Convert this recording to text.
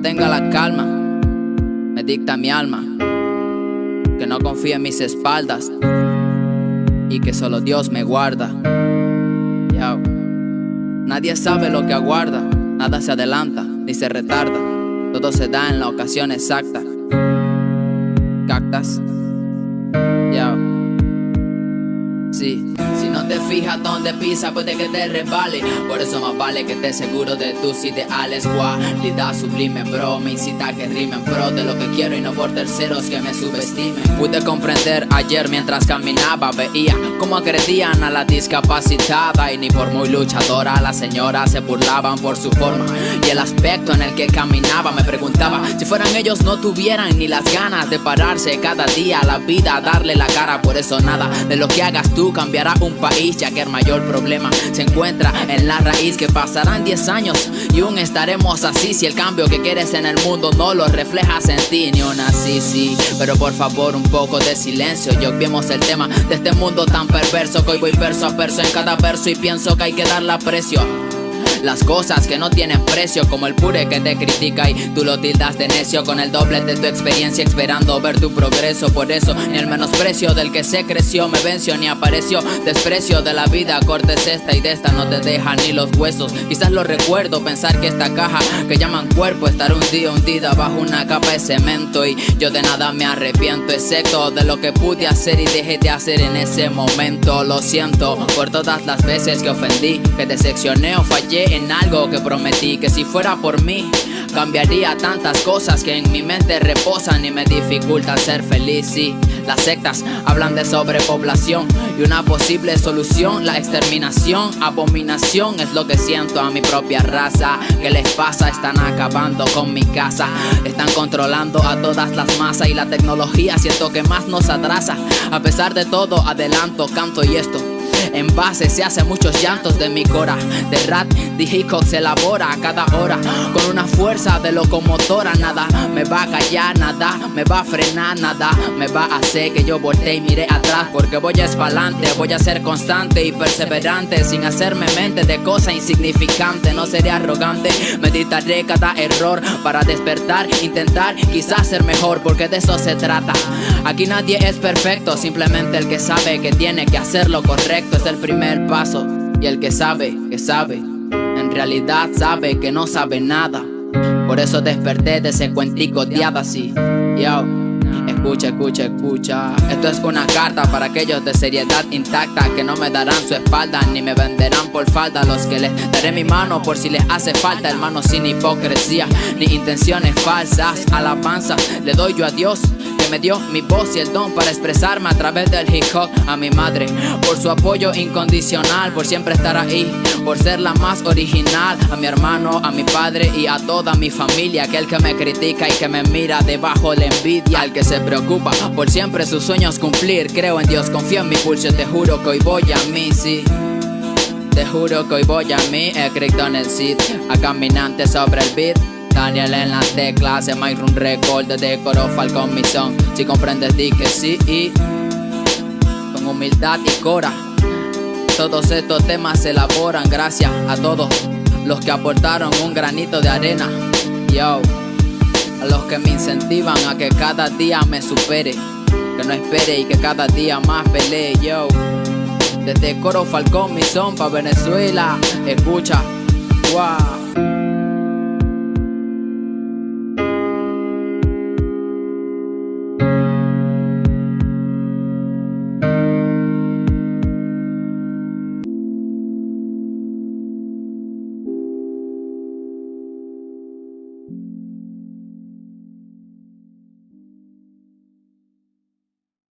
mantenga la calma, me dicta mi alma, que no confíe en mis espaldas y que solo Dios me guarda. Yo. Nadie sabe lo que aguarda, nada se adelanta ni se retarda, todo se da en la ocasión exacta. ¿Cactas? Yo. Sí. Si no te fijas donde pisa, puede que te resbale. Por eso más vale que estés seguro de tus ideales. Cualidad sublime, bro, me incita a que rimen pro de lo que quiero y no por terceros que me subestimen. Pude comprender ayer mientras caminaba, veía cómo agredían a la discapacitada, y ni por muy luchadora las señoras se burlaban por su forma y el aspecto en el que caminaba. Me preguntaba si fueran ellos no tuvieran ni las ganas de pararse cada día a la vida a darle la cara. Por eso nada de lo que hagas tú cambiará un país, ya que el mayor problema se encuentra en la raíz. Que pasarán 10 años y aún estaremos así si el cambio que quieres en el mundo no lo reflejas en ti. Ni una sí, pero por favor un poco de silencio y obviemos el tema de este mundo tan perverso, que hoy voy verso a verso en cada verso y pienso que hay que darle aprecio las cosas que no tienen precio, como el pure que te critica y tú lo tildas de necio, con el doble de tu experiencia esperando ver tu progreso. Por eso ni el menosprecio del que se creció me venció, ni apareció desprecio de la vida. Cortes esta y de esta no te dejan ni los huesos. Quizás lo recuerdo pensar que esta caja que llaman cuerpo estará un día hundida bajo una capa de cemento, y yo de nada me arrepiento excepto de lo que pude hacer y dejé de hacer en ese momento. Lo siento por todas las veces que ofendí, que decepcioné o fallé en algo que prometí, que si fuera por mí cambiaría tantas cosas que en mi mente reposan y me dificulta ser feliz. Sí, las sectas hablan de sobrepoblación y una posible solución, la exterminación. Abominación es lo que siento a mi propia raza. ¿Qué les pasa? Están acabando con mi casa, están controlando a todas las masas, y la tecnología siento que más nos atrasa. A pesar de todo adelanto, canto y esto en base se hace muchos llantos de mi cora. De rat, de Hitchcock se elabora a cada hora con una fuerza de locomotora. Nada me va a callar, nada me va a frenar, nada me va a hacer que yo voltee y mire atrás, porque voy a espalante, voy a ser constante y perseverante, sin hacerme mente de cosa insignificante. No seré arrogante, meditaré cada error para despertar, intentar quizás ser mejor, porque de eso se trata. Aquí nadie es perfecto, simplemente el que sabe que tiene que hacer lo correcto es el primer paso, y el que sabe, en realidad sabe que no sabe nada. Por eso desperté de ese cuentico de hadas así. Yo, escucha. Esto es una carta para aquellos de seriedad intacta, que no me darán su espalda ni me venderán por falda. Los que les daré mi mano por si les hace falta, hermanos, sin hipocresía ni intenciones falsas. Alabanza le doy yo a Dios, que me dio mi voz y el don para expresarme a través del hip hop. A mi madre por su apoyo incondicional, por siempre estar ahí, por ser la más original. A mi hermano, a mi padre y a toda mi familia. Aquel que me critica y que me mira debajo la envidia, al que se preocupa por siempre sus sueños cumplir. Creo en Dios, confío en mi pulso, te juro que hoy voy a mí, sí. Te juro que hoy voy a mí, he creído en el Cid, a caminante sobre el beat. Daniel en las teclas, en My Room Record, de Coro Falcón mi son. Si comprendes di que sí, y con humildad y cora todos estos temas se elaboran gracias a todos los que aportaron un granito de arena. Yo, a los que me incentivan a que cada día me supere, que no espere y que cada día más pelee. Yo, desde Coro Falcón mi son pa' Venezuela, escucha, wow.